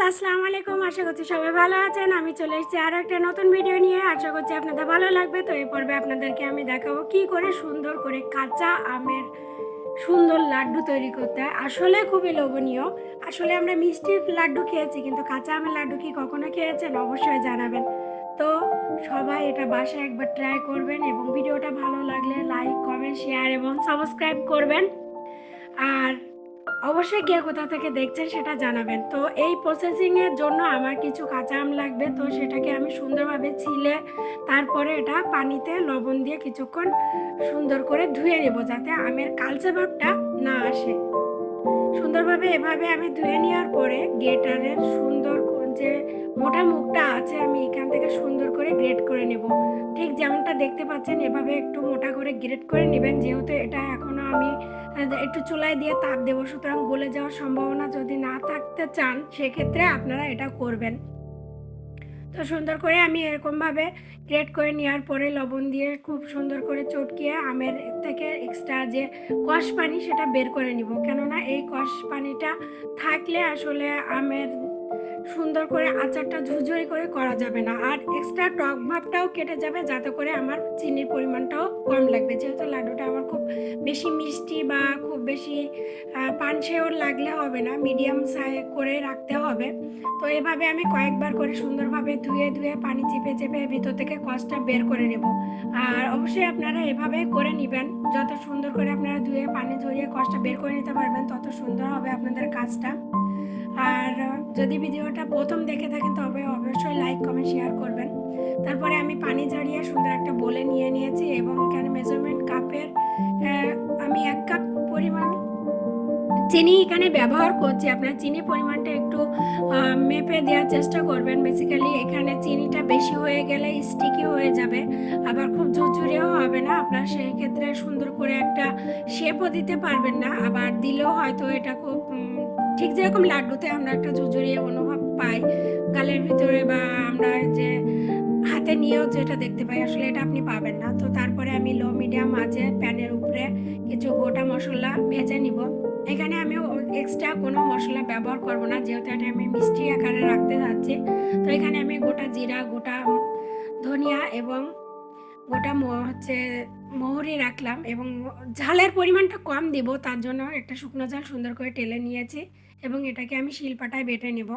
আসসালামু আলাইকুম। আশা করছি সবাই ভালো আছেন। আমি চলে এসেছি আরও একটা নতুন ভিডিও নিয়ে। আশা করছি আপনাদের ভালো লাগবে। তো এই পর্বে আপনাদেরকে আমি দেখাবো কি করে সুন্দর করে কাঁচা আমের সুন্দর লাড্ডু তৈরি করতে হয়। আসলে খুবই লোভনীয়। আসলে আমরা মিষ্টির লাড্ডু খেয়েছি, কিন্তু কাঁচা আমের লাড্ডু কি কখনো খেয়েছেন? অবশ্যই জানাবেন। তো সবাই এটা বাসায় একবার ট্রাই করবেন এবং ভিডিওটা ভালো লাগলে লাইক, কমেন্ট, শেয়ার এবং সাবস্ক্রাইব করবেন। আর অবশ্যই কে কোথা থেকে দেখছেন সেটা জানাবেন। তো এই প্রসেসিংয়ের জন্য আমার কিছু কাঁচা আম লাগবে। তো সেটাকে আমি সুন্দরভাবে ছিলে তারপরে এটা পানিতে লবণ দিয়ে কিছুক্ষণ সুন্দর করে ধুয়ে নেব, যাতে আমের কালচে ভাবটা না আসে। সুন্দরভাবে এভাবে আমি ধুয়ে নেওয়ার পরে গ্রেটারের সুন্দর যে মোটা মুখটা আছে আমি এখান থেকে সুন্দর করে গ্রেট করে নেব। ঠিক যেমনটা দেখতে পাচ্ছেন এভাবে একটু মোটা করে গ্রেট করে নেবেন, যেহেতু এটা এখনও আমি একটু চুলায় দিয়ে তাপ দেবো, সুতরাং গলে যাওয়ার সম্ভাবনা যদি না থাকতে চান সেক্ষেত্রে আপনারা এটা করবেন। তো সুন্দর করে আমি এরকমভাবে গ্রেট করে নেওয়ার পরে লবণ দিয়ে খুব সুন্দর করে চটকিয়ে আমের থেকে এক্সট্রা যে কষ পানি সেটা বের করে নিব, কেননা এই কষ পানিটা থাকলে আসলে আমের সুন্দর করে আচারটা ঝুরঝুরি করে করা যাবে না, আর এক্সট্রা টক ভাবটাও কেটে যাবে, যাতে করে আমার চিনির পরিমাণটাও কম লাগবে। যেহেতু লাড্ডুটা আমার খুব বেশি মিষ্টি বা খুব বেশি পানসেও লাগলে হবে না, মিডিয়াম করে রাখতে হবে। তো এভাবে আমি কয়েকবার করে সুন্দরভাবে ধুয়ে ধুয়ে পানি চিপে চেপে ভিতর থেকে কষটা বের করে নেব। আর অবশ্যই আপনারা এভাবে করে নেবেন, যত সুন্দর করে আপনারা ধুয়ে পানি ঝরিয়ে কষটা বের করে নিতে পারবেন তত সুন্দর হবে আপনাদের কাজটা। আর যদি ভিডিওটা প্রথম দেখে থাকেন তবে অবশ্যই লাইক, কমেন্ট, শেয়ার করবেন। তারপরে আমি পানি ঝরিয়ে সুন্দর একটা বলে নিয়ে নিয়েছি এবং এখানে মেজারমেন্ট কাপের আমি 1 কাপ পরিমাণ চিনি এখানে ব্যবহার করছি। আপনার চিনির পরিমাণটা একটু মেপে দেওয়ার চেষ্টা করবেন। বেসিক্যালি এখানে চিনিটা বেশি হয়ে গেলে স্টিকি হয়ে যাবে, আবার খুব ঝুরঝুরেও হবে না। আপনার সেই ক্ষেত্রে সুন্দর করে একটা শেপও দিতে পারবেন না, আবার দিলেও হয়তো এটা খুব ঠিক যেরকম লাড্ডুতে আমরা একটা ঝুরঝুরে অনুভব পাই গালের ভিতরে, বা আমরা যে হাতে নিয়েও যেটা দেখতে পাই, আসলে এটা আপনি পাবেন না। তো তারপরে আমি লো মিডিয়াম আঁচে প্যানের উপরে কিছু গোটা মশলা ভেজে নিব। এখানে আমি এক্সট্রা কোনো মশলা ব্যবহার করব না, যেহেতু এটা আমি মিষ্টি আকারে রাখতে যাচ্ছি। তো এখানে আমি গোটা জিরা, গোটা ধনিয়া এবং গোটা মৌরি রাখলাম, এবং ঝালের পরিমাণটা কম দিব, তার জন্য একটা শুকনো ঝাল সুন্দর করে টেলে নিয়েছি এবং এটাকে আমি শিলপাটায় বেটে নেব।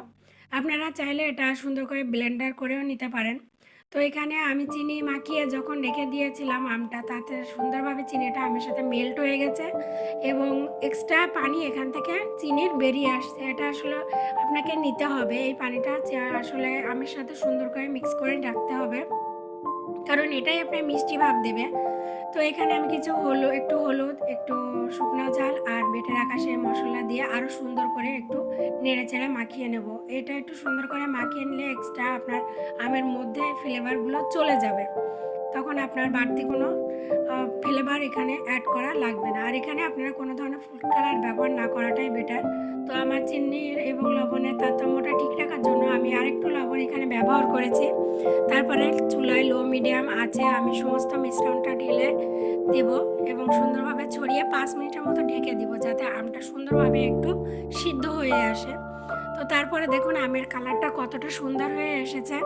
আপনারা চাইলে এটা সুন্দর করে ব্লেন্ডার করেও নিতে পারেন। তো এখানে আমি চিনি মাখিয়ে যখন রেখে দিয়েছিলাম আমটা, তাতে সুন্দরভাবে চিনিটা আমের সাথে মেল্ট হয়ে গেছে এবং এক্সট্রা পানি এখান থেকে চিনির বেরিয়ে আসছে। এটা আসলে আপনাকে নিতে হবে, এই পানিটা আসলে আমের সাথে সুন্দর করে মিক্স করে রাখতে হবে, কারণ এটাই আপনার মিষ্টি ভাব দেবে। তো এখানে আমি কিছু একটু হলুদ, একটু শুকনো ঝাল আর বেটে রাখা সেই মশলা দিয়ে আরও সুন্দর করে একটু নেড়েচেড়ে মাখিয়ে নেব। এটা একটু সুন্দর করে মাখিয়ে নিলে এক্সট্রা আপনার আমের মধ্যে ফ্লেভারগুলো চলে যাবে, তখন আপনার বাড়তি কোনো ফ্লেভার এখানে অ্যাড করা লাগবে না। আর এখানে আপনারা কোনো ধরনের ফুড কালার ব্যবহার না করাটাই বেটার। তো আমার চিনির এবং লবণের তারতম্যটা ঠিক রাখার জন্য আমি আরেকটু লবণ এখানে ব্যবহার করেছি। তারপরে চুলায় লো মিডিয়াম আঁচে আমি সমস্ত মিশ্রণটা ঢেলে দেব এবং সুন্দরভাবে ছড়িয়ে 5 মিনিটের মতো ঢেকে দিব, যাতে আমটা সুন্দরভাবে একটু সিদ্ধ হয়ে আসে। তো তারপরে দেখুন আমের কালারটা কতটা সুন্দর হয়ে এসেছে।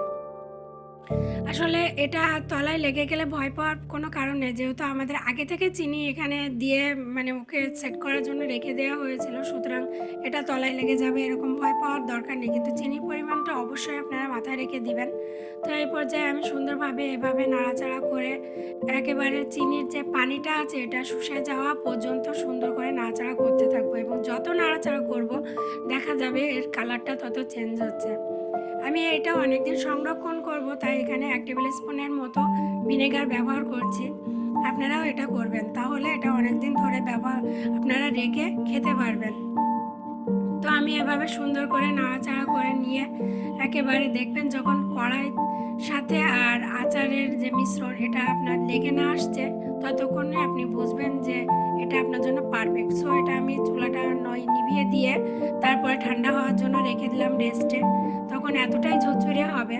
আসলে এটা তলায় লেগে গেলে ভয় পাওয়ার কোনো কারণ নেই, যেহেতু আমাদের আগে থেকে চিনি এখানে দিয়ে মানে ওকে সেট করার জন্য রেখে দেওয়া হয়েছিল, সুতরাং এটা তলায় লেগে যাবে এরকম ভয় পাওয়ার দরকার নেই, কিন্তু চিনির পরিমাণটা অবশ্যই আপনারা মাথায় রেখে দিবেন। তো এই পর্যায়ে আমি সুন্দরভাবে এভাবে নাড়াচাড়া করে একেবারে চিনির যে পানিটা আছে এটা শুষে যাওয়া পর্যন্ত সুন্দর করে নাড়াচাড়া করতে থাকবো, এবং যত নাড়াচাড়া করব দেখা যাবে এর কালারটা তত চেঞ্জ হচ্ছে। আমি এটা অনেকদিন সংরক্ষণ করব, তাই এখানে 1 টেবিল স্পুনের মতো ভিনেগার ব্যবহার করছি। আপনারাও এটা করবেন, তাহলে এটা অনেকদিন ধরে আপনারা রেখে খেতে পারবেন। তো আমি এভাবে সুন্দর করে নাড়াচাড়া করে নিয়ে একেবারে দেখবেন যখন কড়াই সাথে আর আচারের যে মিশ্রণ এটা আপনার লেগে না আসছে, ততক্ষণে আপনি বুঝবেন যে এটা আপনার জন্য পারফেক্ট। সো এটা আমি চুলাটা নিভিয়ে দিয়ে তারপরে ঠান্ডা হওয়ার জন্য রেখে দিলাম রেস্টে। তখন এতটাই ঝরঝরে হবে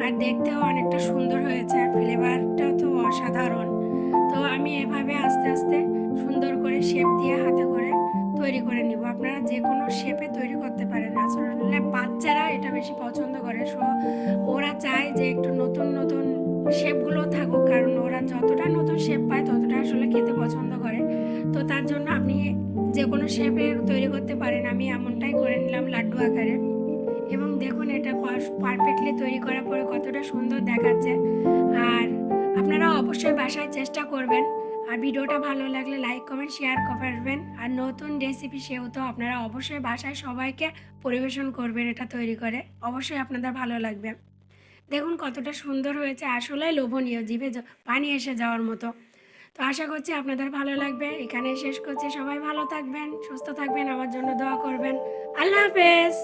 আর দেখতেও অনেকটা সুন্দর হয়েছে, ফ্লেভারটা তো অসাধারণ। তো আমি এভাবে আস্তে আস্তে সুন্দর করে শেপ দিয়ে হাতে করে তৈরি করে নিব। আপনারা যে কোনো শেপে তৈরি করতে পারেন, আসলে বাচ্চারা এটা বেশি পছন্দ করে। সো ওরা চায় যে একটু নতুন নতুন শেপগুলো থাকুক, কারণ ওরা যতটা নতুন শেপ পায় ততটা আসলে খেতে পছন্দ করে। তো তার জন্য আপনি যে কোনো শেপে তৈরি করতে পারেন। আমি এমনটাই করে নিলাম লাড্ডু আকারে। এবং দেখুন এটা পারফেক্টলি তৈরি করার পরে কতটা সুন্দর দেখাচ্ছে। আর আপনারা অবশ্যই বাসায় চেষ্টা করবেন। আর ভিডিওটা ভালো লাগলে লাইক কমেন্ট শেয়ার করবেন। আর নতুন রেসিপি সেহেতু আপনারা অবশ্যই বাসায় সবাইকে পরিবেশন করবেন, এটা তৈরি করে অবশ্যই আপনাদের ভালো লাগবে। দেখুন কতটা সুন্দর হয়েছে, আসলেই লোভনীয়, জিভে পানি এসে যাওয়ার মতো। তো আশা করছি আপনাদের ভালো লাগবে। এখানে শেষ করছি। সবাই ভালো থাকবেন, সুস্থ থাকবেন, আমার জন্য দোয়া করবেন। আল্লাহ হাফেজ।